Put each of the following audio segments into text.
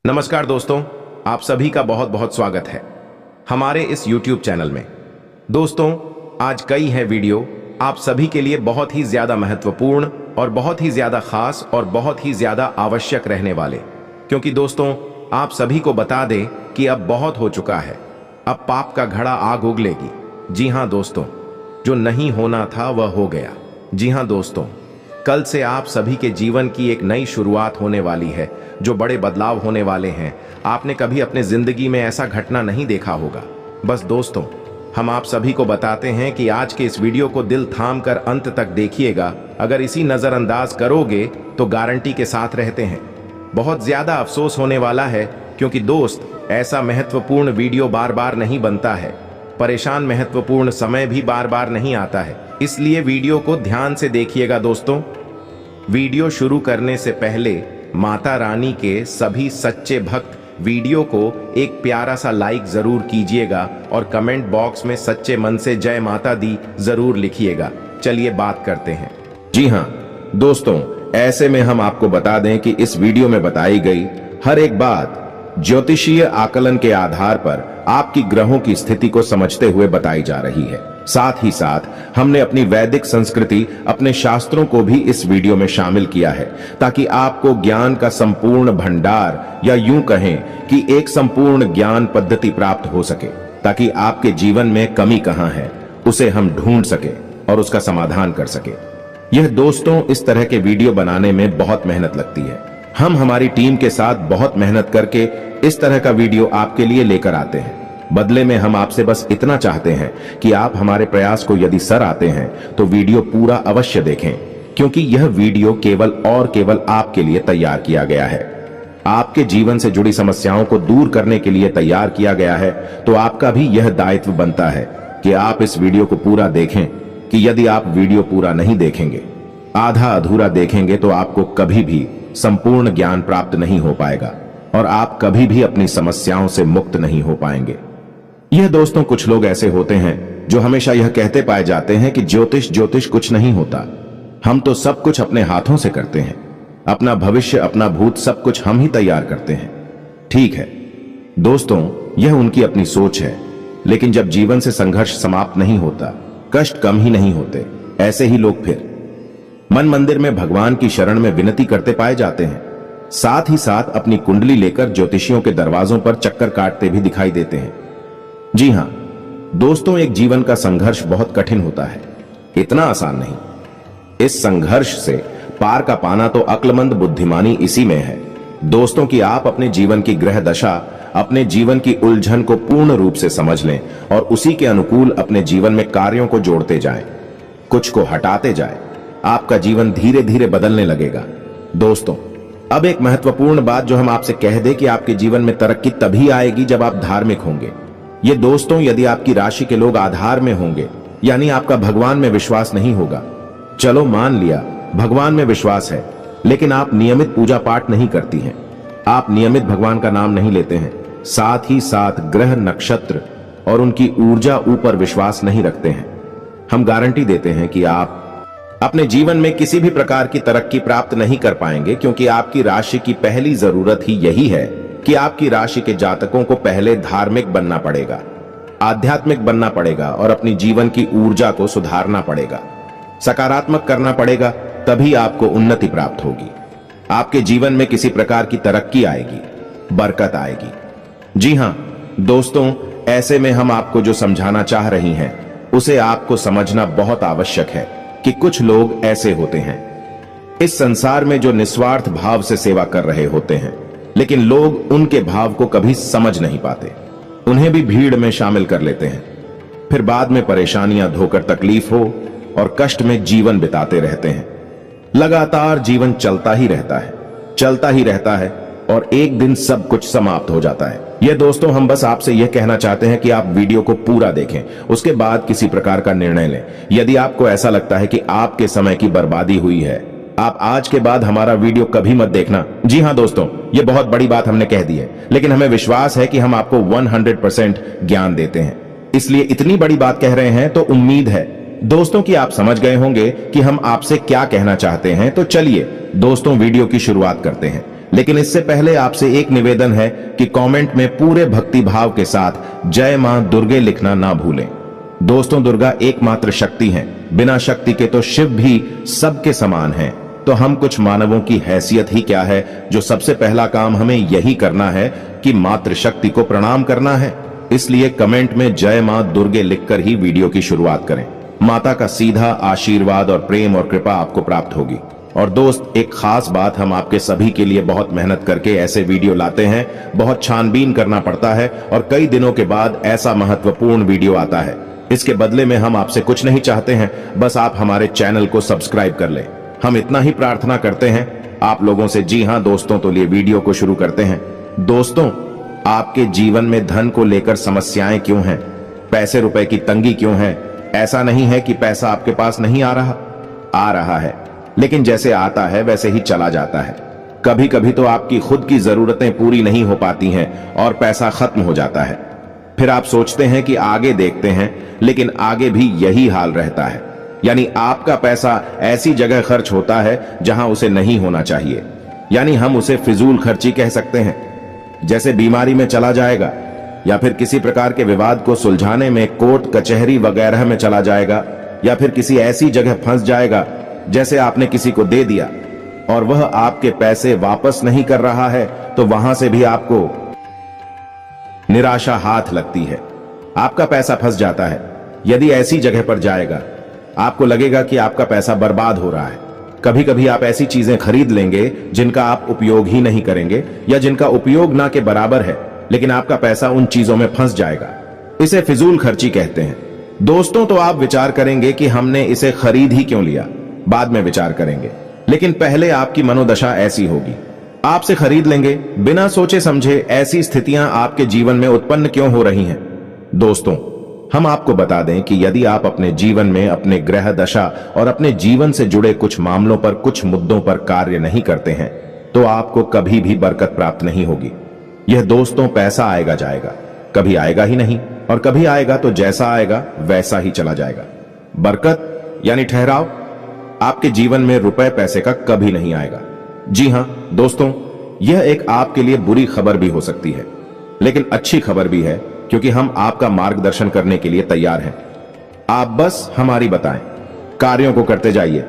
नमस्कार दोस्तों, आप सभी का बहुत बहुत स्वागत है हमारे इस YouTube चैनल में। दोस्तों, आज कई है वीडियो आप सभी के लिए बहुत ही ज्यादा महत्वपूर्ण और बहुत ही ज्यादा खास और बहुत ही ज्यादा आवश्यक रहने वाले, क्योंकि दोस्तों आप सभी को बता दें कि अब बहुत हो चुका है। अब पाप का घड़ा आग उगलेगी। जी हाँ दोस्तों, जो नहीं होना था वह हो गया। जी हाँ दोस्तों, कल से आप सभी के जीवन की एक नई शुरुआत होने वाली है, जो बड़े बदलाव होने वाले हैं। आपने कभी अपने जिंदगी में ऐसा घटना नहीं देखा होगा। बस दोस्तों, हम आप सभी को बताते हैं कि आज के इस वीडियो को दिल थाम कर अंत तक देखिएगा। अगर इसी नजरअंदाज करोगे तो गारंटी के साथ रहते हैं बहुत ज्यादा अफसोस होने वाला है, क्योंकि दोस्त ऐसा महत्वपूर्ण वीडियो बार बार नहीं बनता है। परेशान महत्वपूर्ण समय भी बार बार नहीं आता है, इसलिए वीडियो को ध्यान से देखिएगा। दोस्तों, वीडियो शुरू करने से पहले माता रानी के सभी सच्चे भक्त वीडियो को एक प्यारा सा लाइक जरूर कीजिएगा और कमेंट बॉक्स में सच्चे मन से जय माता दी जरूर लिखिएगा। चलिए बात करते हैं। जी हाँ दोस्तों, ऐसे में हम आपको बता दें कि इस वीडियो में बताई गई हर एक बात ज्योतिषीय आकलन के आधार पर आपकी ग्रहों की स्थिति को समझते हुए बताई जा रही है। साथ ही साथ हमने अपनी वैदिक संस्कृति, अपने शास्त्रों को भी इस वीडियो में शामिल किया है, ताकि आपको ज्ञान का संपूर्ण भंडार या यूं कहें कि एक संपूर्ण ज्ञान पद्धति प्राप्त हो सके, ताकि आपके जीवन में कमी कहां है उसे हम ढूंढ सके और उसका समाधान कर सके। यह दोस्तों, इस तरह के वीडियो बनाने में बहुत मेहनत लगती है। हम हमारी टीम के साथ बहुत मेहनत करके इस तरह का वीडियो आपके लिए लेकर आते हैं। बदले में हम आपसे बस इतना चाहते हैं कि आप हमारे प्रयास को यदि सर आते हैं तो वीडियो पूरा अवश्य देखें, क्योंकि यह वीडियो केवल और केवल आपके लिए तैयार किया गया है। आपके जीवन से जुड़ी समस्याओं को दूर करने के लिए तैयार किया गया है। तो आपका भी यह दायित्व बनता है कि आप इस वीडियो को पूरा देखें, कि यदि आप वीडियो पूरा नहीं देखेंगे, आधा अधूरा देखेंगे, तो आपको कभी भी संपूर्ण ज्ञान प्राप्त नहीं हो पाएगा और आप कभी भी अपनी समस्याओं से मुक्त नहीं हो पाएंगे। यह दोस्तों, कुछ लोग ऐसे होते हैं जो हमेशा यह कहते पाए जाते हैं कि ज्योतिष कुछ नहीं होता, हम तो सब कुछ अपने हाथों से करते हैं, अपना भविष्य अपना भूत सब कुछ हम ही तैयार करते हैं। ठीक है दोस्तों, यह उनकी अपनी सोच है, लेकिन जब जीवन से संघर्ष समाप्त नहीं होता, कष्ट कम ही नहीं होते, ऐसे ही लोग फिर मन मंदिर में भगवान की शरण में विनती करते पाए जाते हैं। साथ ही साथ अपनी कुंडली लेकर ज्योतिषियों के दरवाजों पर चक्कर काटते भी दिखाई देते हैं। जी हां दोस्तों, एक जीवन का संघर्ष बहुत कठिन होता है, इतना आसान नहीं। इस संघर्ष से पार का पाना तो अक्लमंद बुद्धिमानी इसी में है दोस्तों, कि आप अपने जीवन की ग्रह दशा, अपने जीवन की उलझन को पूर्ण रूप से समझ लें और उसी के अनुकूल अपने जीवन में कार्यों को जोड़ते जाएं, कुछ को हटाते जाएं। आपका जीवन धीरे धीरे बदलने लगेगा। दोस्तों, अब एक महत्वपूर्ण बात जो हम आपसे कह दें कि आपके जीवन में तरक्की तभी आएगी जब आप धार्मिक होंगे। ये दोस्तों, यदि आपकी राशि के लोग आधार में होंगे, यानी आपका भगवान में विश्वास नहीं होगा। चलो मान लिया भगवान में विश्वास है, लेकिन आप नियमित पूजा पाठ नहीं करती हैं, आप नियमित भगवान का नाम नहीं लेते हैं, साथ ही साथ ग्रह नक्षत्र और उनकी ऊर्जा ऊपर विश्वास नहीं रखते हैं, हम गारंटी देते हैं कि आप अपने जीवन में किसी भी प्रकार की तरक्की प्राप्त नहीं कर पाएंगे, क्योंकि आपकी राशि की पहली जरूरत ही यही है कि आपकी राशि के जातकों को पहले धार्मिक बनना पड़ेगा, आध्यात्मिक बनना पड़ेगा और अपनी जीवन की ऊर्जा को सुधारना पड़ेगा, सकारात्मक करना पड़ेगा, तभी आपको उन्नति प्राप्त होगी। आपके जीवन में किसी प्रकार की तरक्की आएगी, बरकत आएगी। जी हां दोस्तों, ऐसे में हम आपको जो समझाना चाह रही हैं उसे आपको समझना बहुत आवश्यक है कि कुछ लोग ऐसे होते हैं इस संसार में जो निस्वार्थ भाव से सेवा कर रहे होते हैं, लेकिन लोग उनके भाव को कभी समझ नहीं पाते, उन्हें भी भीड़ में शामिल कर लेते हैं, फिर बाद में परेशानियां धोकर तकलीफ हो और कष्ट में जीवन बिताते रहते हैं। लगातार जीवन चलता ही रहता है और एक दिन सब कुछ समाप्त हो जाता है। यह दोस्तों, हम बस आपसे यह कहना चाहते हैं कि आप वीडियो को पूरा देखें, उसके बाद किसी प्रकार का निर्णय लें। यदि आपको ऐसा लगता है कि आपके समय की बर्बादी हुई है, आप आज के बाद हमारा वीडियो कभी मत देखना। जी हां दोस्तों, यह बहुत बड़ी बात हमने कह दी है, लेकिन हमें विश्वास है कि हम आपको 100% ज्ञान देते हैं, इसलिए इतनी बड़ी बात कह रहे हैं। तो उम्मीद है दोस्तों कि आप समझ गए होंगे कि हम आपसे क्या कहना चाहते हैं। तो चलिए दोस्तों, वीडियो की शुरुआत करते हैं। लेकिन इससे पहले आपसे एक निवेदन है कि कमेंट में पूरे भक्ति भाव के साथ जय मां दुर्गे लिखना ना भूलें। दोस्तों, दुर्गा एकमात्र शक्ति हैं। बिना शक्ति के तो शिव भी सबके समान हैं। तो हम कुछ मानवों की हैसियत ही क्या है जो सबसे पहला काम हमें यही करना है कि मातृशक्ति को प्रणाम करना है। इसलिए कमेंट में जय मां दुर्गे लिखकर ही वीडियो की शुरुआत करें। माता का सीधा आशीर्वाद और प्रेम और कृपा आपको प्राप्त होगी। और दोस्त, एक खास बात, हम आपके सभी के लिए बहुत मेहनत करके ऐसे वीडियो लाते हैं, बहुत छानबीन करना पड़ता है और कई दिनों के बाद ऐसा महत्वपूर्ण वीडियो आता है। इसके बदले में हम आपसे कुछ नहीं चाहते हैं, बस आप हमारे चैनल को सब्सक्राइब कर लें। हम इतना ही प्रार्थना करते हैं आप लोगों से। जी हां दोस्तों, तो लिए वीडियो को शुरू करते हैं। दोस्तों, आपके जीवन में धन को लेकर समस्याएं क्यों हैं? पैसे रुपए की तंगी क्यों है? ऐसा नहीं है कि पैसा आपके पास नहीं आ रहा है, लेकिन जैसे आता है वैसे ही चला जाता है। कभी कभी तो आपकी खुद की जरूरतें पूरी नहीं हो पाती हैं और पैसा खत्म हो जाता है। फिर आप सोचते हैं कि आगे देखते हैं, लेकिन आगे भी यही हाल रहता है। यानी आपका पैसा ऐसी जगह खर्च होता है जहां उसे नहीं होना चाहिए। यानी हम उसे फिजूल खर्ची कह सकते हैं। जैसे बीमारी में चला जाएगा, या फिर किसी प्रकार के विवाद को सुलझाने में कोर्ट कचहरी वगैरह में चला जाएगा, या फिर किसी ऐसी जगह फंस जाएगा जैसे आपने किसी को दे दिया और वह आपके पैसे वापस नहीं कर रहा है, तो वहां से भी आपको निराशा हाथ लगती है। आपका पैसा फंस जाता है। यदि ऐसी जगह पर जाएगा, आपको लगेगा कि आपका पैसा बर्बाद हो रहा है। कभी कभी आप ऐसी चीजें खरीद लेंगे जिनका आप उपयोग ही नहीं करेंगे, या जिनका उपयोग ना के बराबर है, लेकिन आपका पैसा उन चीजों में फंस जाएगा। इसे फिजूल खर्ची कहते हैं। दोस्तों, तो आप विचार करेंगे कि हमने इसे खरीद ही क्यों लिया, बाद में विचार करेंगे। लेकिन पहले आपकी मनोदशा ऐसी होगी, आपसे खरीद लेंगे बिना सोचे समझे। ऐसी स्थितियां आपके जीवन में उत्पन्न क्यों हो रही हैं? दोस्तों, हम आपको बता दें कि यदि आप अपने जीवन में अपने ग्रह दशा और अपने जीवन से जुड़े कुछ मामलों पर, कुछ मुद्दों पर कार्य नहीं करते हैं, तो आपको कभी भी बरकत प्राप्त नहीं होगी। यह दोस्तों, पैसा आएगा जाएगा, कभी आएगा ही नहीं, और कभी आएगा तो जैसा आएगा वैसा ही चला जाएगा। बरकत यानी ठहराव आपके जीवन में रुपए पैसे का कभी नहीं आएगा। जी हां दोस्तों, यह एक आपके लिए बुरी खबर भी हो सकती है, लेकिन अच्छी खबर भी है, क्योंकि हम आपका मार्गदर्शन करने के लिए तैयार हैं। आप बस हमारी बताएं, कार्यों को करते जाइए।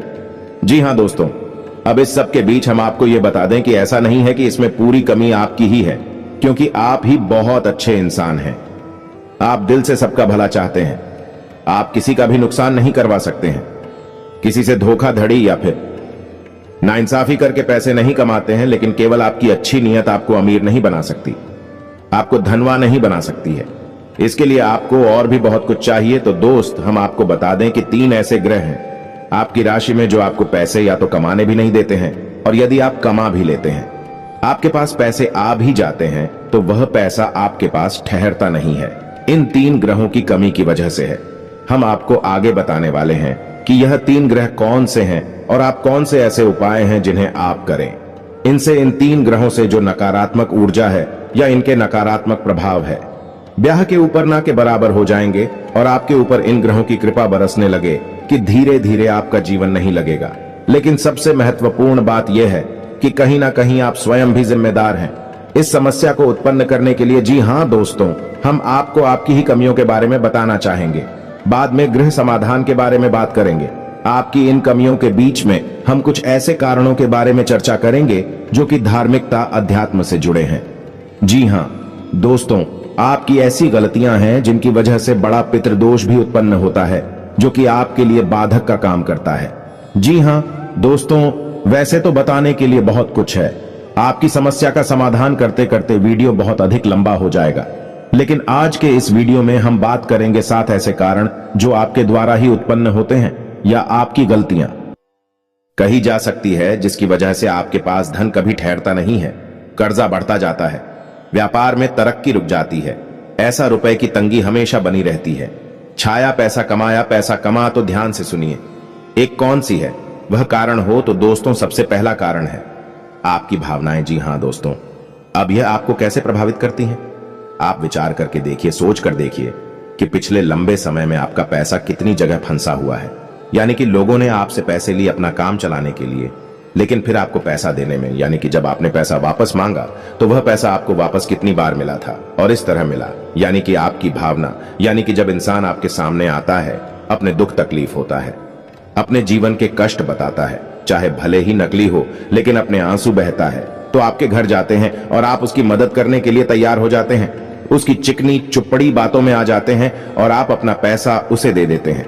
जी हां दोस्तों, अब इस सब के बीच हम आपको यह बता दें कि ऐसा नहीं है कि इसमें पूरी कमी आपकी ही है, क्योंकि आप ही बहुत अच्छे इंसान हैं। आप दिल से सबका भला चाहते हैं। आप किसी का भी नुकसान नहीं करवा सकते हैं। किसी से धोखाधड़ी या फिर नाइंसाफी करके पैसे नहीं कमाते हैं, लेकिन केवल आपकी अच्छी नीयत आपको अमीर नहीं बना सकती, आपको धनवान नहीं बना सकती है। इसके लिए आपको और भी बहुत कुछ चाहिए। तो दोस्त, हम आपको बता दें कि 3 ऐसे ग्रह हैं आपकी राशि में जो आपको पैसे या तो कमाने भी नहीं देते हैं, और यदि आप कमा भी लेते हैं, आपके पास पैसे आ भी जाते हैं, तो वह पैसा आपके पास ठहरता नहीं है। इन 3 ग्रहों की कमी की वजह से है। हम आपको आगे बताने वाले हैं कि यह 3 ग्रह कौन से हैं और आप कौन से ऐसे उपाय हैं जिन्हें आप करें। इनसे, इन 3 ग्रहों से जो नकारात्मक ऊर्जा है या इनके नकारात्मक प्रभाव है, ब्याह के ऊपर ना के बराबर हो जाएंगे, और आपके ऊपर इन ग्रहों की कृपा बरसने लगे कि धीरे धीरे आपका जीवन नहीं लगेगा। लेकिन सबसे महत्वपूर्ण बात यह है कि कहीं ना कहीं आप स्वयं भी जिम्मेदार हैं इस समस्या को उत्पन्न करने के लिए। जी हां दोस्तों, हम आपको आपकी ही कमियों के बारे में बताना चाहेंगे। बाद में गृह समाधान के बारे में बात करेंगे। आपकी इन कमियों के बीच में हम कुछ ऐसे कारणों के बारे में चर्चा करेंगे जो कि धार्मिकता, अध्यात्म से जुड़े हैं। जी हां दोस्तों, आपकी ऐसी गलतियां हैं जिनकी वजह से बड़ा पितृदोष भी उत्पन्न होता है, जो कि आपके लिए बाधक का काम करता है। जी हां दोस्तों, वैसे तो बताने के लिए बहुत कुछ है। आपकी समस्या का समाधान करते करते वीडियो बहुत अधिक लंबा हो जाएगा, लेकिन आज के इस वीडियो में हम बात करेंगे 7 ऐसे कारण जो आपके द्वारा ही उत्पन्न होते हैं, या आपकी गलतियां कही जा सकती है, जिसकी वजह से आपके पास धन कभी ठहरता नहीं है, कर्जा बढ़ता जाता है, व्यापार में तरक्की रुक जाती है, ऐसा रुपए की तंगी हमेशा बनी रहती है। छाया पैसा कमाया, पैसा कमा, तो ध्यान से सुनिए एक कौन सी है वह कारण हो। तो दोस्तों, सबसे पहला कारण है आपकी भावनाएं। जी हां दोस्तों, अब यह आपको कैसे प्रभावित करती हैं? आप विचार करके देखिए, सोच कर देखिए कि पिछले लंबे समय में आपका पैसा कितनी जगह फंसा हुआ है। यानी कि लोगों ने आपसे पैसे लिए अपना काम चलाने के लिए, लेकिन फिर आपको पैसा देने में, यानी कि जब आपने पैसा वापस मांगा तो वह पैसा आपको वापस कितनी बार मिला था और इस तरह मिला, यानी कि आपकी भावना, यानी कि जब इंसान आपके सामने आता है, अपने दुख तकलीफ होता है, अपने जीवन के कष्ट बताता है, चाहे भले ही नकली हो लेकिन अपने आंसू बहता है, तो आपके घर जाते हैं और आप उसकी मदद करने के लिए तैयार हो जाते हैं, उसकी चिकनी चुपड़ी बातों में आ जाते हैं और आप अपना पैसा उसे दे देते हैं।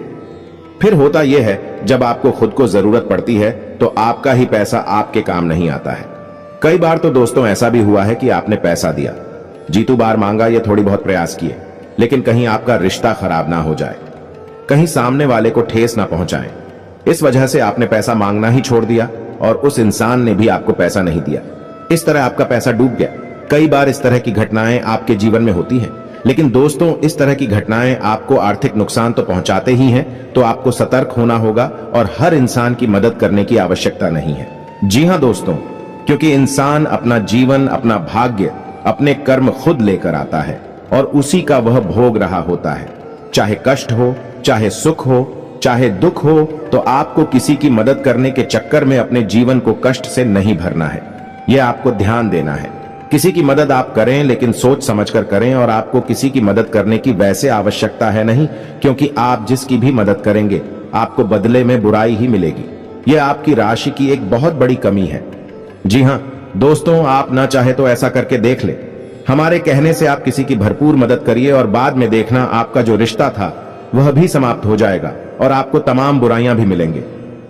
फिर होता यह है, जब आपको खुद को जरूरत पड़ती है तो आपका ही पैसा आपके काम नहीं आता है। कई बार तो दोस्तों ऐसा भी हुआ है कि आपने पैसा दिया, जीतू बार मांगा या थोड़ी बहुत प्रयास किए, लेकिन कहीं आपका रिश्ता खराब ना हो जाए, कहीं सामने वाले को ठेस ना पहुंचाएं, इस वजह से आपने पैसा मांगना ही छोड़ दिया और उस इंसान ने भी आपको पैसा नहीं दिया। इस तरह आपका पैसा डूब गया। कई बार इस तरह की घटनाएं आपके जीवन में होती हैं, लेकिन दोस्तों इस तरह की घटनाएं आपको आर्थिक नुकसान तो पहुंचाते ही हैं, तो आपको सतर्क होना होगा और हर इंसान की मदद करने की आवश्यकता नहीं है। जी हां दोस्तों, क्योंकि इंसान अपना जीवन, अपना भाग्य, अपने कर्म खुद लेकर आता है और उसी का वह भोग रहा होता है। चाहे कष्ट हो, चाहे सुख हो, चाहे दुख हो, तो आपको किसी की मदद करने के चक्कर में अपने जीवन को कष्ट से नहीं भरना है। यह आपको ध्यान देना है। किसी की मदद आप करें, लेकिन सोच समझकर करें, और आपको किसी की मदद करने की वैसे आवश्यकता है नहीं, क्योंकि आप जिसकी भी मदद करेंगे आपको बदले में बुराई ही मिलेगी। यह आपकी राशि की एक बहुत बड़ी कमी है। जी हां दोस्तों, आप ना चाहे तो ऐसा करके देख ले। हमारे कहने से आप किसी की भरपूर मदद करिए और बाद में देखना आपका जो रिश्ता था वह भी समाप्त हो जाएगा और आपको तमाम बुराइयां भी मिलेंगे।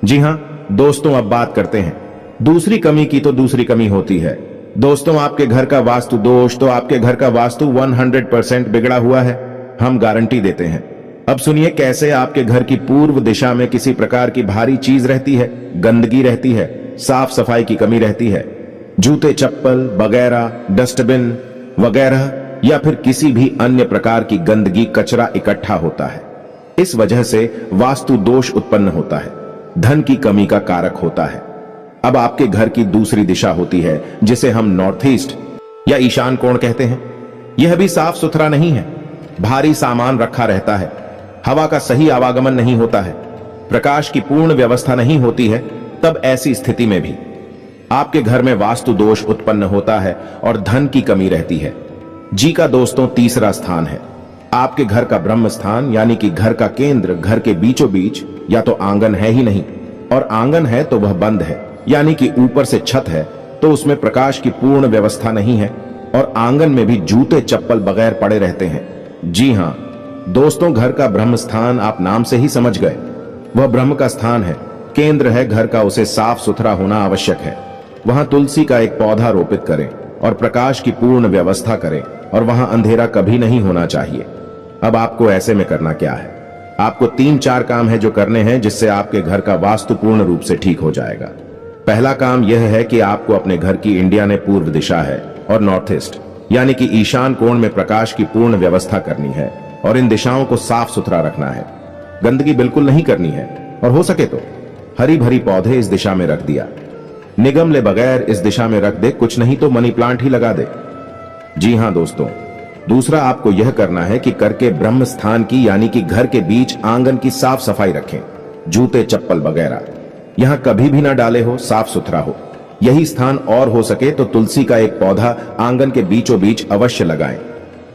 जी हां दोस्तों, अब बात करते हैं दूसरी कमी की। तो दूसरी कमी होती है दोस्तों आपके घर का वास्तु दोष। तो आपके घर का वास्तु 100% बिगड़ा हुआ है, हम गारंटी देते हैं। अब सुनिए कैसे आपके घर की पूर्व दिशा में किसी प्रकार की भारी चीज रहती है, गंदगी रहती है, साफ सफाई की कमी रहती है, जूते चप्पल वगैरह, डस्टबिन वगैरह, या फिर किसी भी अन्य प्रकार की गंदगी, कचरा इकट्ठा होता है। इस वजह से वास्तु दोष उत्पन्न होता है, धन की कमी का कारक होता है। अब आपके घर की दूसरी दिशा होती है जिसे हम नॉर्थ ईस्ट या ईशान कोण कहते हैं। यह भी साफ सुथरा नहीं है, भारी सामान रखा रहता है, हवा का सही आवागमन नहीं होता है, प्रकाश की पूर्ण व्यवस्था नहीं होती है। तब ऐसी स्थिति में भी आपके घर में वास्तु दोष उत्पन्न होता है और धन की कमी रहती है। जी का दोस्तों तीसरा स्थान है आपके घर का ब्रह्म स्थान, यानी कि घर का केंद्र। घर के बीचों बीच या तो आंगन है ही नहीं, और आंगन है तो वह बंद है, यानी कि ऊपर से छत है तो उसमें प्रकाश की पूर्ण व्यवस्था नहीं है, और आंगन में भी जूते चप्पल बगैर पड़े रहते हैं। जी हां दोस्तों, घर का ब्रह्म स्थान आप नाम से ही समझ गए, वह ब्रह्म का स्थान है, केंद्र है घर का, उसे साफ सुथरा होना आवश्यक है। वहां तुलसी का एक पौधा रोपित करें और प्रकाश की पूर्ण व्यवस्था करें, और वहां अंधेरा कभी नहीं होना चाहिए। अब आपको ऐसे में करना क्या है? आपको 3-4 काम है जो करने हैं, जिससे आपके घर का वास्तु पूर्ण रूप से ठीक हो जाएगा। पहला काम यह है कि आपको अपने घर की, इंडिया में पूर्व दिशा है और नॉर्थ ईस्ट यानी कि ईशान कोण में प्रकाश की पूर्ण व्यवस्था करनी है, और इन दिशाओं को साफ सुथरा रखना है। गंदगी बिल्कुल नहीं करनी है, और हो सके तो हरी भरी पौधे इस दिशा में रख दिया, निगम ले बगैर इस दिशा में रख दे, कुछ नहीं तो मनी प्लांट ही लगा दे। जी हां दोस्तों, दूसरा आपको यह करना है कि करके ब्रह्म स्थान की, यानी कि घर के बीच आंगन की साफ सफाई रखें, जूते चप्पल वगैरह यहां कभी भी ना डाले हो, साफ सुथरा हो। यही स्थान और हो सके तो तुलसी का एक पौधा आंगन के बीचों बीच अवश्य लगाएं।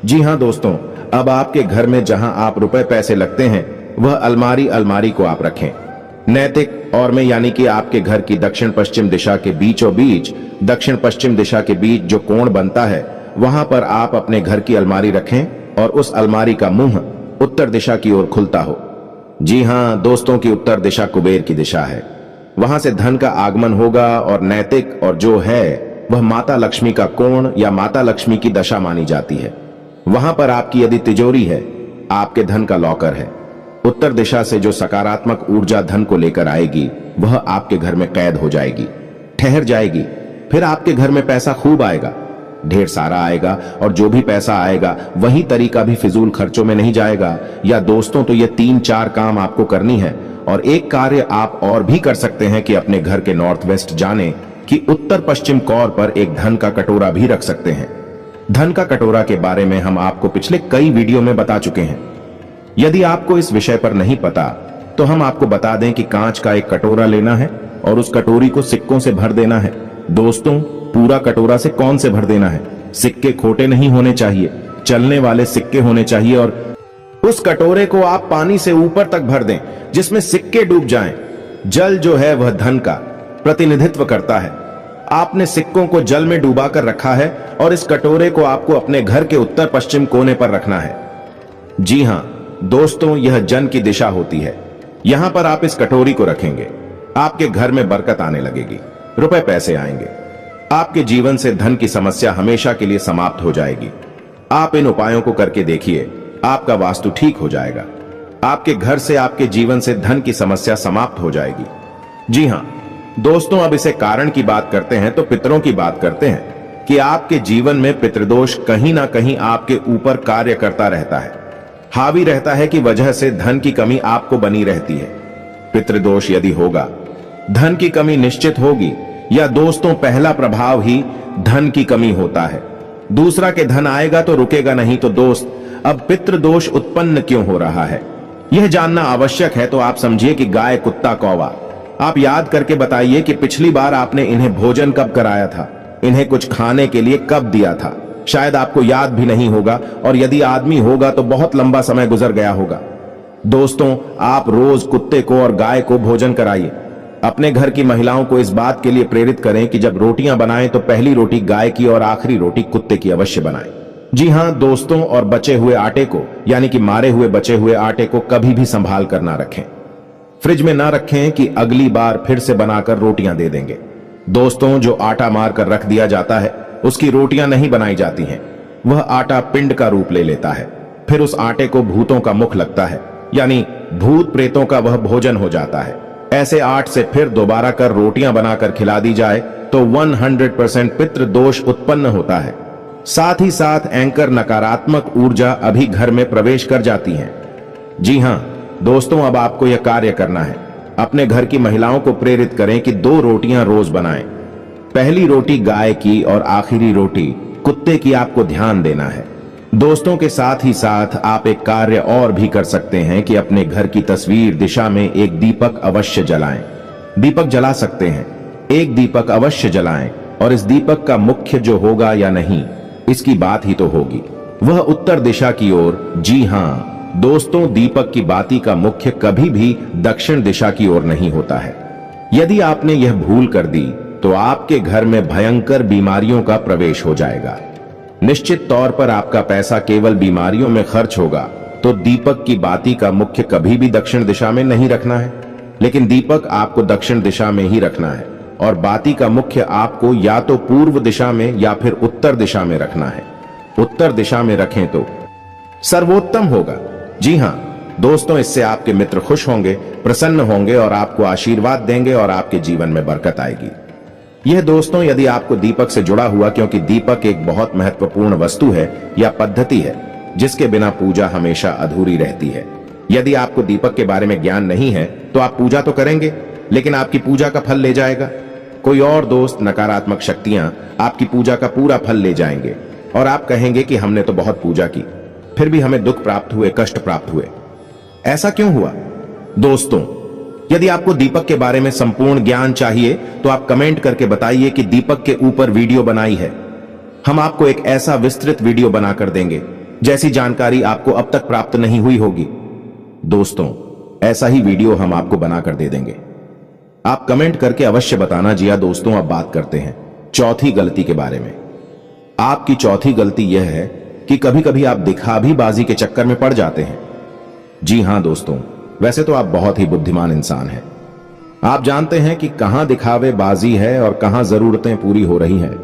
जी हां दोस्तों, अब आपके घर में जहां आप रुपए पैसे लगते हैं वह अलमारी को आप रखें नैतिक और में, यानी कि आपके घर की दक्षिण पश्चिम दिशा के बीचों बीच, दक्षिण पश्चिम दिशा के बीच जो कोण बनता है वहां पर आप अपने घर की अलमारी रखें, और उस अलमारी का मुंह उत्तर दिशा की ओर खुलता हो। जी हां दोस्तों, की उत्तर दिशा कुबेर की दिशा है, वहां से धन का आगमन होगा, और नैतिक और जो है वह माता लक्ष्मी का कोण या माता लक्ष्मी की दशा मानी जाती है। वहां पर आपकी यदि तिजोरी है, आपके धन का लॉकर है, उत्तर दिशा से जो सकारात्मक ऊर्जा धन को लेकर आएगी वह आपके घर में कैद हो जाएगी, ठहर जाएगी। फिर आपके घर में पैसा खूब आएगा, ढेर सारा आएगा, और जो भी पैसा आएगा वही तरीका भी फिजूल खर्चों में नहीं जाएगा। या दोस्तों, तो ये 3-4 काम आपको करनी है, और एक कार्य आप और भी कर सकते हैं कि अपने घर के नॉर्थ वेस्ट जाने कि उत्तर पश्चिम कोर पर एक धन का कटोरा भी रख सकते हैं। धन का कटोरा के बारे में हम आपको पिछले कई वीडियो में बता चुके हैं। यदि आपको इस विषय पर नहीं पता तो हम आपको बता दें कि कांच का एक कटोरा लेना है, और उस कटोरी को सिक्कों से भर देना है। दोस्तों, पूरा कटोरा से कौन से भर देना है? सिक्के खोटे नहीं होने चाहिए, चलने वाले सिक्के होने चाहिए। और उस कटोरे को आप पानी से ऊपर तक भर दें जिसमें सिक्के डूब जाएं। जल जो है वह धन का प्रतिनिधित्व करता है। आपने सिक्कों को जल में डुबा कर रखा है और इस कटोरे को आपको अपने घर के उत्तर पश्चिम कोने पर रखना है। जी हां दोस्तों, यह जन की दिशा होती है। यहां पर आप इस कटोरी को रखेंगे, आपके घर में बरकत आने लगेगी, रुपए पैसे आएंगे, आपके जीवन से धन की समस्या हमेशा के लिए समाप्त हो जाएगी। आप इन उपायों को करके देखिए, आपका वास्तु ठीक हो जाएगा। आपके घर से, आपके जीवन से धन की समस्या समाप्त हो जाएगी। जी हां दोस्तों, अब इसे कारण की बात करते हैं तो पितरों की बात करते हैं कि आपके जीवन में पितृदोष कहीं ना कहीं आपके ऊपर कार्य करता रहता है, हावी रहता है कि वजह से धन की कमी आपको बनी रहती है। पितृदोष यदि होगा, धन की कमी निश्चित होगी। या दोस्तों, पहला प्रभाव ही धन की कमी होता है। दूसरा के धन आएगा तो रुकेगा नहीं। तो दोस्त, अब पितृदोष उत्पन्न क्यों हो रहा है यह जानना आवश्यक है। तो आप समझिए कि गाय, कुत्ता, कौवा, आप याद करके बताइए कि पिछली बार आपने इन्हें भोजन कब कराया था, इन्हें कुछ खाने के लिए कब दिया था। शायद आपको याद भी नहीं होगा, और यदि आदमी होगा तो बहुत लंबा समय गुजर गया होगा। दोस्तों, आप रोज कुत्ते को और गाय को भोजन कराइए। अपने घर की महिलाओं को इस बात के लिए प्रेरित करें कि जब रोटियां बनाएं तो पहली रोटी गाय की और आखिरी रोटी कुत्ते की अवश्य बनाएं। जी हां दोस्तों, और बचे हुए आटे को, यानी कि मारे हुए बचे हुए आटे को कभी भी संभाल कर ना रखें। फ्रिज में ना रखें कि अगली बार फिर से बनाकर रोटियां दे देंगे। दोस्तों, जो आटा मार कर रख दिया जाता है उसकी रोटियां नहीं बनाई जाती हैं। वह आटा पिंड का रूप ले लेता है। फिर उस आटे को भूतों का मुख लगता है, यानी भूत प्रेतों का वह भोजन हो जाता है। ऐसे आट से फिर दोबारा कर रोटियां बनाकर खिला दी जाए तो 100% पितृ दोष उत्पन्न होता है। साथ ही साथ एंकर नकारात्मक ऊर्जा अभी घर में प्रवेश कर जाती है। जी हां दोस्तों, अब आपको यह कार्य करना है। अपने घर की महिलाओं को प्रेरित करें कि 2 रोटियां रोज बनाएं। पहली रोटी गाय की और आखिरी रोटी कुत्ते की आपको ध्यान देना है। दोस्तों के साथ ही साथ आप एक कार्य और भी कर सकते हैं कि अपने घर की तस्वीर दिशा में एक दीपक अवश्य जलाएं। दीपक जला सकते हैं, एक दीपक अवश्य जलाएं, और इस दीपक का मुख्य जो होगा या नहीं इसकी बात ही तो होगी, वह उत्तर दिशा की ओर। जी हां दोस्तों, दीपक की बाती का मुख्य कभी भी दक्षिण दिशा की ओर नहीं होता है। यदि आपने यह भूल कर दी तो आपके घर में भयंकर बीमारियों का प्रवेश हो जाएगा। निश्चित तौर पर आपका पैसा केवल बीमारियों में खर्च होगा। तो दीपक की बाती का मुख्य कभी भी दक्षिण दिशा में नहीं रखना है, लेकिन दीपक आपको दक्षिण दिशा में ही रखना है, और बाती का मुख्य आपको या तो पूर्व दिशा में या फिर उत्तर दिशा में रखना है। उत्तर दिशा में रखें तो सर्वोत्तम होगा। जी हां दोस्तों, इससे आपके मित्र खुश होंगे, प्रसन्न होंगे और आपको आशीर्वाद देंगे और आपके जीवन में बरकत आएगी। यह दोस्तों यदि आपको दीपक से जुड़ा हुआ, क्योंकि दीपक एक बहुत महत्वपूर्ण वस्तु है या पद्धति है जिसके बिना पूजा हमेशा अधूरी रहती है। यदि आपको दीपक के बारे में ज्ञान नहीं है तो आप पूजा तो करेंगे, लेकिन आपकी पूजा का फल ले जाएगा कोई और दोस्त। नकारात्मक शक्तियां आपकी पूजा का पूरा फल ले जाएंगे और आप कहेंगे कि हमने तो बहुत पूजा की, फिर भी हमें दुख प्राप्त हुए, कष्ट प्राप्त हुए। ऐसा क्यों हुआ? दोस्तों, यदि आपको दीपक के बारे में संपूर्ण ज्ञान चाहिए तो आप कमेंट करके बताइए कि दीपक के ऊपर वीडियो बनाई है। हम आपको एक ऐसा विस्तृत वीडियो बनाकर देंगे जैसी जानकारी आपको अब तक प्राप्त नहीं हुई होगी। दोस्तों, ऐसा ही वीडियो हम आपको बनाकर दे देंगे। आप कमेंट करके अवश्य बताना। जी हां दोस्तों, अब बात करते हैं चौथी गलती के बारे में। आपकी चौथी गलती यह है कि कभी कभी आप दिखावीबाजी के चक्कर में पड़ जाते हैं। जी हां दोस्तों, वैसे तो आप बहुत ही बुद्धिमान इंसान हैं। आप जानते हैं कि कहां दिखावेबाजी है और कहां जरूरतें पूरी हो रही हैं,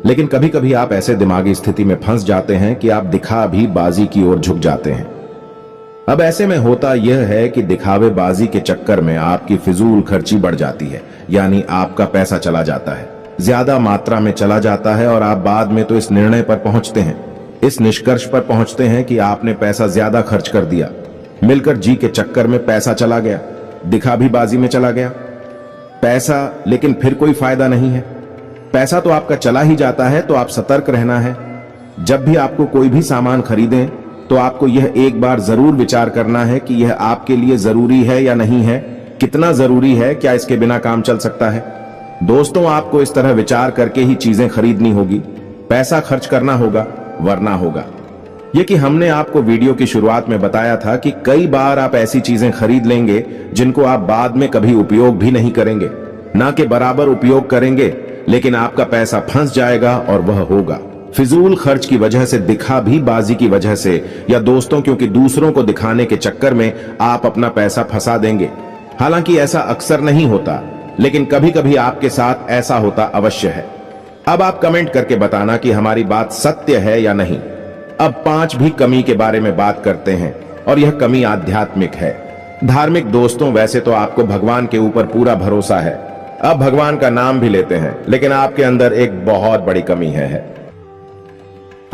लेकिन कभी कभी आप ऐसे दिमागी स्थिति में फंस जाते हैं कि आप दिखावीबाजी की ओर झुक जाते हैं। अब ऐसे में होता यह है कि दिखावेबाजी के चक्कर में आपकी फिजूल खर्ची बढ़ जाती है, यानी आपका पैसा चला जाता है, ज्यादा मात्रा में चला जाता है, और आप बाद में तो इस निर्णय पर पहुंचते हैं, इस निष्कर्ष पर पहुंचते हैं कि आपने पैसा ज्यादा खर्च कर दिया। मिलकर जी के चक्कर में पैसा चला गया, दिखावीबाजी में चला गया पैसा, लेकिन फिर कोई फायदा नहीं है। पैसा तो आपका चला ही जाता है, तो आप सतर्क रहना है। जब भी आपको कोई भी सामान खरीदें तो आपको यह एक बार जरूर विचार करना है कि यह आपके लिए जरूरी है या नहीं है, कितना जरूरी है, क्या इसके बिना काम चल सकता है? दोस्तों, आपको इस तरह विचार करके ही चीजें खरीदनी होगी, पैसा खर्च करना होगा, वरना होगा ये कि हमने आपको वीडियो की शुरुआत में बताया था कि कई बार आप ऐसी चीजें खरीद लेंगे जिनको आप बाद में कभी उपयोग भी नहीं करेंगे, ना कि बराबर उपयोग करेंगे, लेकिन आपका पैसा फंस जाएगा और वह होगा फिजूल खर्च की वजह से, दिखा भी बाजी की वजह से, या दोस्तों क्योंकि दूसरों को दिखाने के चक्कर में आप अपना पैसा फंसा देंगे। हालांकि ऐसा अक्सर नहीं होता, लेकिन कभी कभी आपके साथ ऐसा होता अवश्य है। अब आप कमेंट करके बताना कि हमारी बात सत्य है या नहीं। अब 5 भी कमी के बारे में बात करते हैं, और यह कमी आध्यात्मिक है, धार्मिक। दोस्तों, वैसे तो आपको भगवान के ऊपर पूरा भरोसा है, अब भगवान का नाम भी लेते हैं, लेकिन आपके अंदर एक बहुत बड़ी कमी है।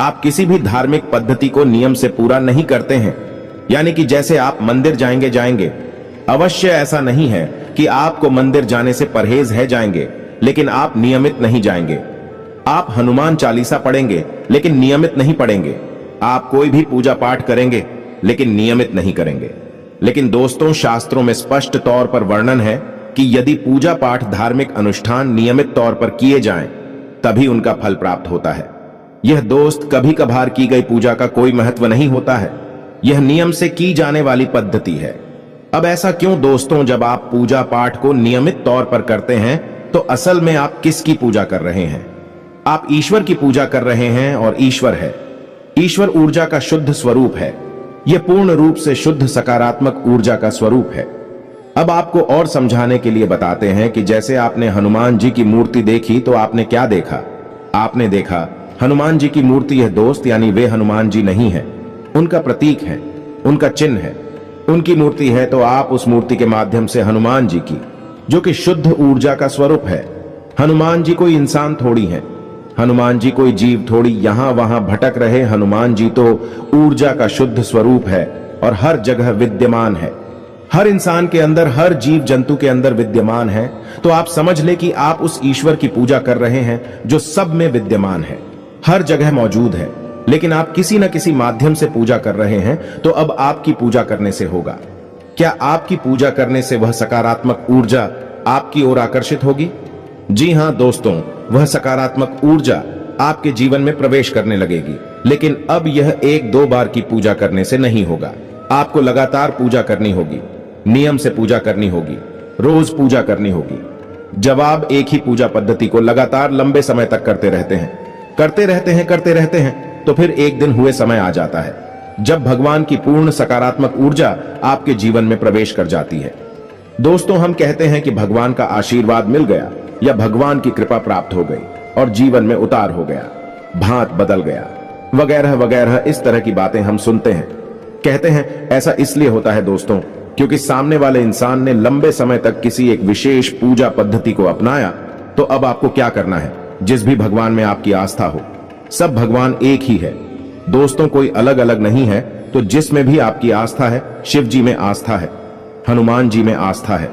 आप किसी भी धार्मिक पद्धति को नियम से पूरा नहीं करते हैं। यानी कि जैसे आप मंदिर जाएंगे, अवश्य ऐसा नहीं है कि आपको मंदिर जाने से परहेज है जाएंगे, लेकिन आप नियमित नहीं जाएंगे। आप हनुमान चालीसा पढ़ेंगे, लेकिन नियमित नहीं पढ़ेंगे। आप कोई भी पूजा पाठ करेंगे, लेकिन नियमित नहीं करेंगे। लेकिन दोस्तों, शास्त्रों में स्पष्ट तौर पर वर्णन है कि यदि पूजा पाठ, धार्मिक अनुष्ठान नियमित तौर पर किए जाएं, तभी उनका फल प्राप्त होता है। यह दोस्त कभी कभार की गई पूजा का कोई महत्व नहीं होता है, यह नियम से की जाने वाली पद्धति है। अब ऐसा क्यों दोस्तों? जब आप पूजा पाठ को नियमित तौर पर करते हैं, तो असल में आप किसकी पूजा कर रहे हैं? आप ईश्वर की पूजा कर रहे हैं, और ईश्वर है, ईश्वर ऊर्जा का शुद्ध स्वरूप है। यह पूर्ण रूप से शुद्ध सकारात्मक ऊर्जा का स्वरूप है। अब आपको और समझाने के लिए बताते हैं कि जैसे आपने हनुमान जी की मूर्ति देखी, तो आपने क्या देखा? आपने देखा हनुमान जी की मूर्ति है दोस्त, यानी वे हनुमान जी नहीं है, उनका प्रतीक है, उनका चिन्ह है, उनकी मूर्ति है। तो आप उस मूर्ति के माध्यम से हनुमान जी की, जो कि शुद्ध ऊर्जा का स्वरूप है, हनुमान जी कोई इंसान थोड़ी है, हनुमान जी कोई जीव थोड़ी यहां वहां भटक रहे। हनुमान जी तो ऊर्जा का शुद्ध स्वरूप है और हर जगह विद्यमान है, हर इंसान के अंदर, हर जीव जंतु के अंदर विद्यमान है। तो आप समझ ले कि आप उस ईश्वर की पूजा कर रहे हैं जो सब में विद्यमान है, हर जगह मौजूद है, लेकिन आप किसी न किसी माध्यम से पूजा कर रहे हैं। तो अब आपकी पूजा करने से होगा क्या? आपकी पूजा करने से वह सकारात्मक ऊर्जा आपकी ओर आकर्षित होगी। जी हां दोस्तों, वह सकारात्मक ऊर्जा आपके जीवन में प्रवेश करने लगेगी। लेकिन अब यह 1-2 बार की पूजा करने से नहीं होगा, आपको लगातार पूजा करनी होगी, नियम से पूजा करनी होगी, रोज पूजा करनी होगी। जब आप एक ही पूजा पद्धति को लगातार लंबे समय तक करते रहते हैं, तो फिर एक दिन हुए समय आ जाता है जब भगवान की पूर्ण सकारात्मक ऊर्जा आपके जीवन में प्रवेश कर जाती है। दोस्तों, हम कहते हैं कि भगवान का आशीर्वाद मिल गया, या भगवान की कृपा प्राप्त हो गई और जीवन में उतार हो गया, भांत बदल गया, वगैरह वगैरह। इस तरह की बातें हम सुनते हैं। कहते हैं ऐसा इसलिए होता है दोस्तों, क्योंकि सामने वाले इंसान ने लंबे समय तक किसी एक विशेष पूजा पद्धति को अपनाया। तो अब आपको क्या करना है? जिस भी भगवान में आपकी आस्था हो, सब भगवान एक ही है दोस्तों, कोई अलग अलग नहीं है। तो जिसमें भी आपकी आस्था है, शिव जी में आस्था है, हनुमान जी में आस्था है,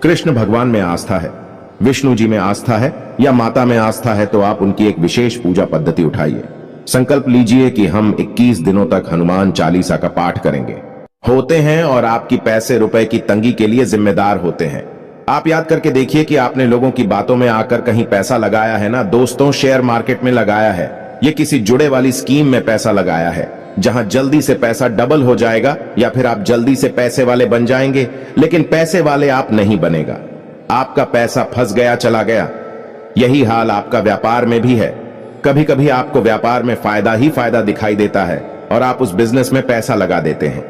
कृष्ण भगवान में आस्था है, विष्णु जी में आस्था है, या माता में आस्था है, तो आप उनकी एक विशेष पूजा पद्धति उठाइए। संकल्प लीजिए कि हम 21 दिनों तक हनुमान चालीसा का पाठ करेंगे, होते हैं, और आपकी पैसे रुपए की तंगी के लिए जिम्मेदार होते हैं। आप याद करके देखिए कि आपने लोगों की बातों में आकर कहीं पैसा लगाया है ना दोस्तों, शेयर मार्केट में लगाया है, ये किसी जुड़े वाली स्कीम में पैसा लगाया है, जहां जल्दी से पैसा डबल हो जाएगा, या फिर आप जल्दी से पैसे वाले बन जाएंगे। लेकिन पैसे वाले आप नहीं बनेगा, आपका पैसा फंस गया, चला गया। यही हाल आपका व्यापार में भी है। कभी कभी आपको व्यापार में फायदा ही फायदा दिखाई देता है, और आप उस बिजनेस में पैसा लगा देते हैं,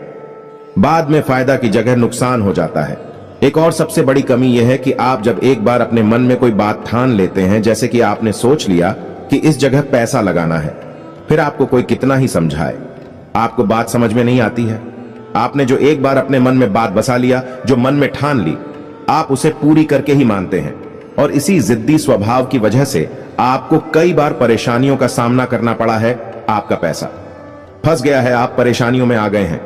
बाद में फायदा की जगह नुकसान हो जाता है। एक और सबसे बड़ी कमी यह है कि आप जब एक बार अपने मन में कोई बात ठान लेते हैं, जैसे कि आपने सोच लिया कि इस जगह पैसा लगाना है, फिर आपको कोई कितना ही समझाए, आपको बात समझ में नहीं आती है। आपने जो एक बार अपने मन में बात बसा लिया, जो मन में ठान ली, आप उसे पूरी करके ही मानते हैं। और इसी जिद्दी स्वभाव की वजह से आपको कई बार परेशानियों का सामना करना पड़ा है। आपका पैसा फंस गया है, आप परेशानियों में आ गए हैं।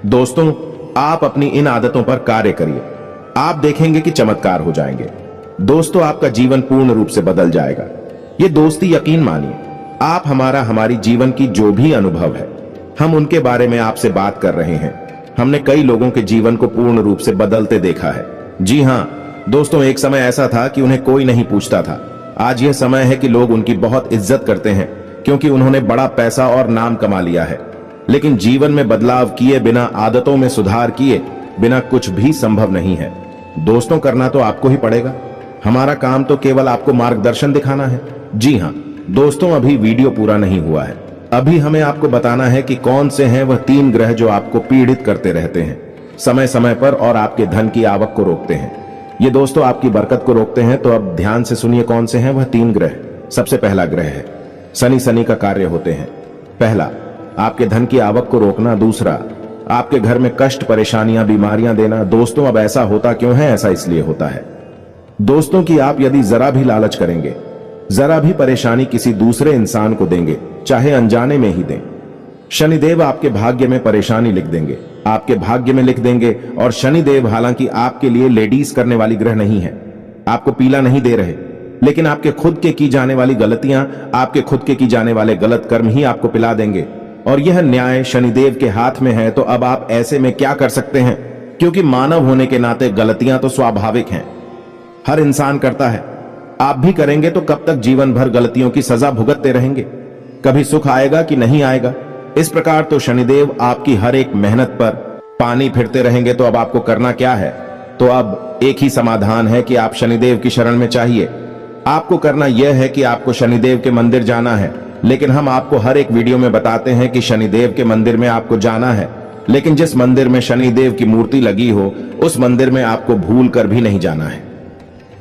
दोस्तों, आप अपनी इन आदतों पर कार्य करिए, आप देखेंगे कि चमत्कार हो जाएंगे। दोस्तों, आपका जीवन पूर्ण रूप से बदल जाएगा। ये दोस्ती यकीन मानिए, आप हमारी जीवन की जो भी अनुभव है, हम उनके बारे में आपसे बात कर रहे हैं। हमने कई लोगों के जीवन को पूर्ण रूप से बदलते देखा है। जी हाँ दोस्तों, एक समय ऐसा था कि उन्हें कोई नहीं पूछता था। आज यह समय है कि लोग उनकी बहुत इज्जत करते हैं क्योंकि उन्होंने बड़ा पैसा और नाम कमा लिया है। लेकिन जीवन में बदलाव किए बिना, आदतों में सुधार किए बिना कुछ भी संभव नहीं है। दोस्तों, करना तो आपको ही पड़ेगा। हमारा काम तो केवल आपको मार्गदर्शन दिखाना है। जी हाँ दोस्तों, अभी वीडियो पूरा नहीं हुआ है। अभी हमें आपको बताना है कि कौन से हैं वह 3 ग्रह जो आपको पीड़ित करते रहते हैं समय समय पर और आपके धन की आवक को रोकते हैं। ये दोस्तों आपकी बरकत को रोकते हैं। तो अब ध्यान से सुनिए कौन से हैं वह 3 ग्रह। सबसे पहला ग्रह है शनि। शनि का कार्य होते हैं, पहला आपके धन की आवक को रोकना, दूसरा आपके घर में कष्ट, परेशानियां, बीमारियां देना। दोस्तों, अब ऐसा होता क्यों है? ऐसा इसलिए होता है दोस्तों कि आप यदि जरा भी लालच करेंगे, जरा भी परेशानी किसी दूसरे इंसान को देंगे, चाहे अनजाने में ही दें, शनिदेव आपके भाग्य में परेशानी लिख देंगे, आपके भाग्य में लिख देंगे। और शनिदेव हालांकि आपके लिए लेडीज करने वाली ग्रह नहीं है, आपको पीला नहीं दे रहे, लेकिन आपके खुद के की जाने वाली गलतियां, आपके खुद के की जाने वाले गलत कर्म ही आपको पिला देंगे। और यह न्याय शनिदेव के हाथ में है। तो अब आप ऐसे में क्या कर सकते हैं? क्योंकि मानव होने के नाते गलतियां तो स्वाभाविक हैं, हर इंसान करता है। आप भी करेंगे तो कब तक जीवन भर गलतियों की सजा भुगतते रहेंगे? कभी सुख आएगा कि नहीं आएगा? इस प्रकार तो शनिदेव आपकी हर एक मेहनत पर पानी फिरते रहेंगे। तो अब आपको करना क्या है? तो अब एक ही समाधान है कि आप शनिदेव की शरण में चाहिए। आपको करना यह है कि आपको शनिदेव के मंदिर जाना है। लेकिन हम आपको हर एक वीडियो में बताते हैं कि शनिदेव के मंदिर में आपको जाना है, लेकिन जिस मंदिर में शनिदेव की मूर्ति लगी हो उस मंदिर में आपको भूल कर भी नहीं जाना है।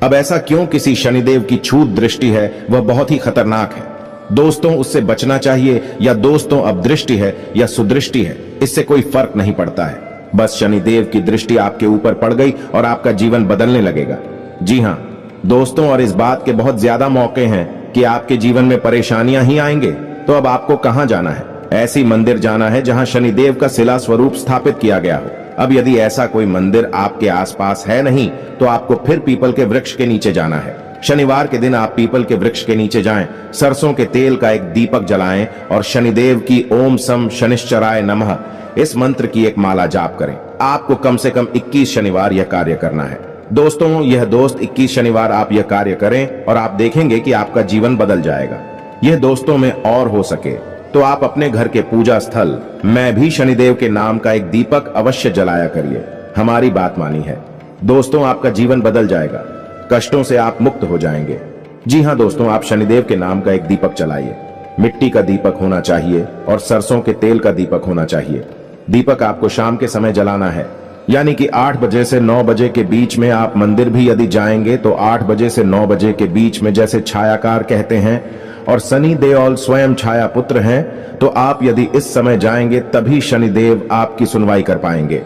अब ऐसा क्यों? किसी शनिदेव की छूत दृष्टि है, वह बहुत ही खतरनाक है दोस्तों, उससे बचना चाहिए। या दोस्तों अब दृष्टि है या सुदृष्टि है, इससे कोई फर्क नहीं पड़ता है। बस शनिदेव की दृष्टि आपके ऊपर पड़ गई और आपका जीवन बदलने लगेगा। जी हाँ दोस्तों, और इस बात के बहुत ज्यादा मौके हैं कि आपके जीवन में परेशानियां ही आएंगे। तो अब आपको कहां जाना है? ऐसी मंदिर जाना है जहां शनिदेव का शिला स्वरूप स्थापित किया गया हो। अब यदि ऐसा कोई मंदिर आपके आसपास है नहीं, तो आपको फिर पीपल के वृक्ष के नीचे जाना है। शनिवार के दिन आप पीपल के वृक्ष के नीचे जाएं, सरसों के तेल का एक दीपक जलाएं और शनिदेव की ओम सम शनिश्चराय नमः इस मंत्र की एक माला जाप करें। आपको कम से कम 21 शनिवार यह कार्य करना है दोस्तों। यह दोस्त 21 शनिवार आप यह कार्य करें और आप देखेंगे कि आपका जीवन बदल जाएगा। यह दोस्तों में और हो सके तो आप अपने घर के पूजा स्थल मैं भी शनिदेव के नाम का एक दीपक अवश्य जलाया करिए। हमारी बात मानी है दोस्तों, आपका जीवन बदल जाएगा, कष्टों से आप मुक्त हो जाएंगे। जी हाँ दोस्तों, आप शनिदेव के नाम का एक दीपक जलाइए। मिट्टी का दीपक होना चाहिए और सरसों के तेल का दीपक होना चाहिए। दीपक आपको शाम के समय जलाना है, यानी कि 8 बजे से 9 बजे के बीच में। आप मंदिर भी यदि जाएंगे तो 8 बजे से 9 बजे के बीच में, जैसे छायाकार कहते हैं और शनि देओल स्वयं छाया पुत्र हैं, तो आप यदि इस समय जाएंगे तभी शनिदेव आपकी सुनवाई कर पाएंगे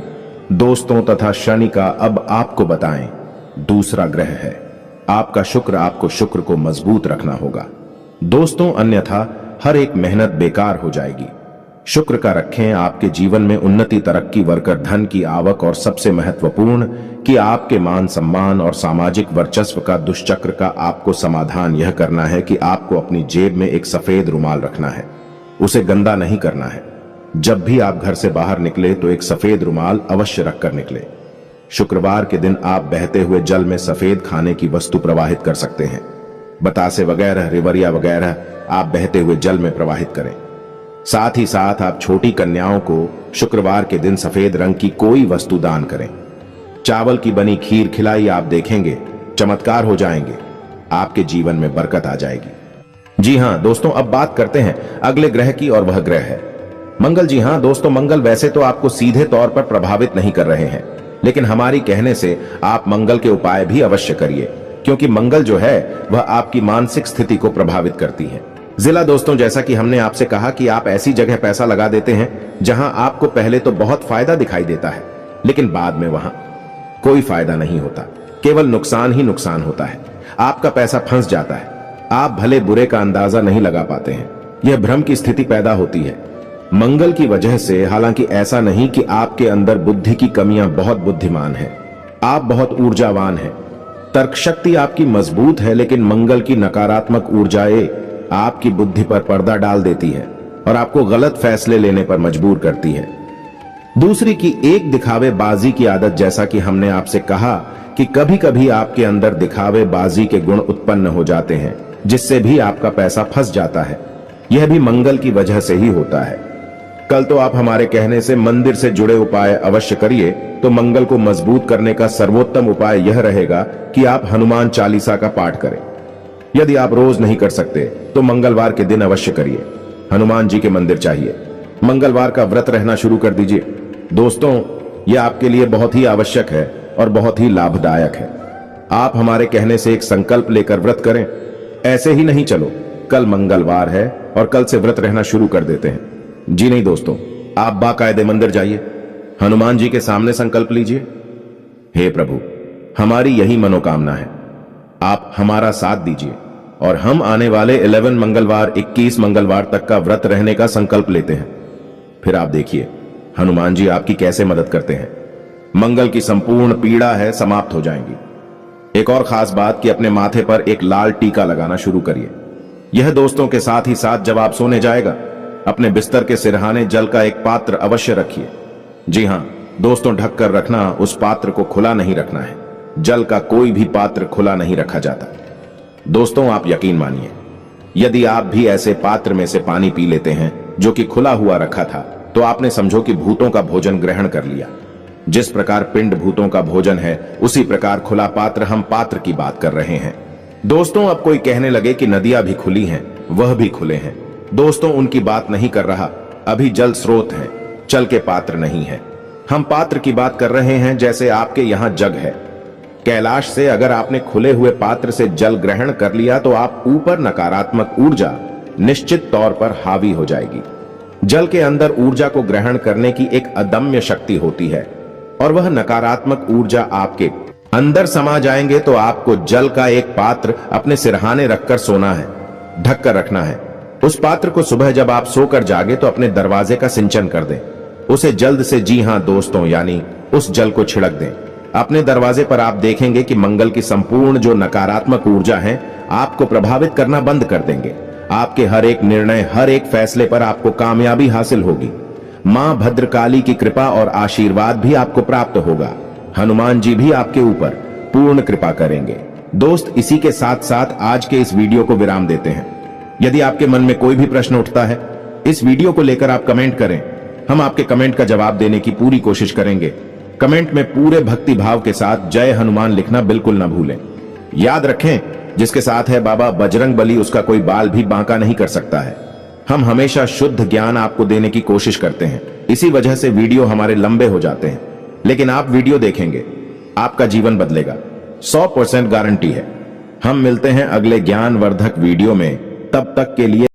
दोस्तों। तथा शनि का अब आपको बताएं दूसरा ग्रह है आपका शुक्र। आपको शुक्र को मजबूत रखना होगा दोस्तों, अन्यथा हर एक मेहनत बेकार हो जाएगी। शुक्र का रखें, आपके जीवन में उन्नति, तरक्की, वर्कर धन की आवक और सबसे महत्वपूर्ण कि आपके मान सम्मान और सामाजिक वर्चस्व का दुष्चक्र का आपको समाधान यह करना है कि आपको अपनी जेब में एक सफेद रुमाल रखना है, उसे गंदा नहीं करना है। जब भी आप घर से बाहर निकले तो एक सफेद रुमाल अवश्य रखकर निकले। शुक्रवार के दिन आप बहते हुए जल में सफेद खाने की वस्तु प्रवाहित कर सकते हैं। बतासे वगैरह, रिवरिया वगैरह आप बहते हुए जल में प्रवाहित करें। साथ ही साथ आप छोटी कन्याओं को शुक्रवार के दिन सफेद रंग की कोई वस्तु दान करें। चावल की बनी खीर खिलाई, आप देखेंगे चमत्कार हो जाएंगे, आपके जीवन में बरकत आ जाएगी। जी हां दोस्तों, अब बात करते हैं अगले ग्रह की और वह ग्रह है मंगल। जी हां दोस्तों, मंगल वैसे तो आपको सीधे तौर पर प्रभावित नहीं कर रहे हैं, लेकिन हमारी कहने से आप मंगल के उपाय भी अवश्य करिए, क्योंकि मंगल जो है वह आपकी मानसिक स्थिति को प्रभावित करती है। जिला दोस्तों, जैसा कि हमने आपसे कहा कि आप ऐसी जगह पैसा लगा देते हैं जहां आपको पहले तो बहुत फायदा दिखाई देता है, लेकिन बाद में वहां कोई फायदा नहीं होता, केवल नुकसान ही नुकसान होता है। आपका पैसा फंस जाता है, आप भले बुरे का अंदाजा नहीं लगा पाते हैं, यह भ्रम की स्थिति पैदा होती है मंगल की वजह से। हालांकि ऐसा नहीं कि आपके अंदर बुद्धि की कमियां, बहुत बुद्धिमान है आप, बहुत ऊर्जावान हैं, तर्क शक्ति आपकी मजबूत है, लेकिन मंगल की नकारात्मक ऊर्जाएं आपकी बुद्धि पर पर्दा डाल देती है और आपको गलत फैसले लेने पर मजबूर करती है। दूसरी की एक दिखावेबाजी की आदत, जैसा कि हमने आपसे कहा कि कभी कभी आपके अंदर दिखावेबाजी के गुण उत्पन्न हो जाते हैं, जिससे भी आपका पैसा फंस जाता है। यह भी मंगल की वजह से ही होता है। कल तो आप हमारे कहने से मंदिर से जुड़े उपाय अवश्य करिए, तो मंगल को मजबूत करने का सर्वोत्तम उपाय यह रहेगा कि आप हनुमान चालीसा का पाठ करें। यदि आप रोज नहीं कर सकते तो मंगलवार के दिन अवश्य करिए। हनुमान जी के मंदिर चाहिए, मंगलवार का व्रत रहना शुरू कर दीजिए। दोस्तों, यह आपके लिए बहुत ही आवश्यक है और बहुत ही लाभदायक है। आप हमारे कहने से एक संकल्प लेकर व्रत करें। ऐसे ही नहीं चलो कल मंगलवार है और कल से व्रत रहना शुरू कर देते हैं। जी नहीं दोस्तों, आप बाकायदे मंदिर जाइए, हनुमान जी के सामने संकल्प लीजिए, हे प्रभु हमारी यही मनोकामना है, आप हमारा साथ दीजिए और हम आने वाले 11 मंगलवार 21 मंगलवार तक का व्रत रहने का संकल्प लेते हैं। फिर आप देखिए हनुमान जी आपकी कैसे मदद करते हैं। मंगल की संपूर्ण पीड़ा है समाप्त हो जाएंगी। एक और खास बात कि अपने माथे पर एक लाल टीका लगाना शुरू करिए। यह दोस्तों के साथ ही साथ जब आप सोने जाएगा अपने बिस्तर के सिरहाने जल का एक पात्र अवश्य रखिए। जी हां दोस्तों, ढक कर रखना, उस पात्र को खुला नहीं रखना है। जल का कोई भी पात्र खुला नहीं रखा जाता। दोस्तों, आप यकीन मानिए, यदि आप भी ऐसे पात्र में से पानी पी लेते हैं जो कि खुला हुआ रखा था, तो आपने समझो कि भूतों का भोजन ग्रहण कर लिया। जिस प्रकार पिंड भूतों का भोजन है, उसी प्रकार खुला पात्र, हम पात्र की बात कर रहे हैं। दोस्तों, अब कोई कहने लगे कि नदियां भी खुली हैं, वह भी खुले हैं। दोस्तों, उनकी बात नहीं कर रहा। अभी जल स्रोत हैं, चल के पात्र नहीं है। हम पात्र की बात कर रहे हैं, जैसे आपके यहां जग है। कैलाश से अगर आपने खुले हुए पात्र से जल ग्रहण कर लिया तो आप ऊपर नकारात्मक ऊर्जा निश्चित तौर पर हावी हो जाएगी। जल के अंदर ऊर्जा को ग्रहण करने की एक अदम्य शक्ति होती है और वह नकारात्मक ऊर्जा आपके अंदर समा जाएंगे तो आपको जल का एक पात्र अपने सिरहाने रखकर सोना है, ढक कर रखना है। उस पात्र को सुबह जब आप सोकर जागे तो अपने दरवाजे का सिंचन कर दें, उसे जल्द से, जी हां दोस्तों, यानी उस जल को छिड़क दें अपने दरवाजे पर। आप देखेंगे कि मंगल की संपूर्ण जो नकारात्मक ऊर्जा है आपको प्रभावित करना बंद कर देंगे। आपके हर एक निर्णय, हर एक फैसले पर आपको कामयाबी हासिल होगी। मां भद्रकाली की कृपा और आशीर्वाद भी आपको प्राप्त होगा। हनुमान जी भी आपके ऊपर पूर्ण कृपा करेंगे। दोस्त, इसी के साथ साथ आज के इस वीडियो को विराम देते हैं। यदि आपके मन में कोई भी प्रश्न उठता है, इस वीडियो को लेकर आप कमेंट करें। हम आपके कमेंट का जवाब देने की पूरी कोशिश करेंगे। कमेंट में पूरे भक्ति भाव के साथ जय हनुमान लिखना बिल्कुल ना भूलें। याद रखें, जिसके साथ है बाबा बजरंग बली, उसका कोई बाल भी बांका नहीं कर सकता है। हम हमेशा शुद्ध ज्ञान आपको देने की कोशिश करते हैं, इसी वजह से वीडियो हमारे लंबे हो जाते हैं। लेकिन आप वीडियो देखेंगे, आपका जीवन बदलेगा, 100% गारंटी है। हम मिलते हैं अगले ज्ञानवर्धक वीडियो में, तब तक के लिए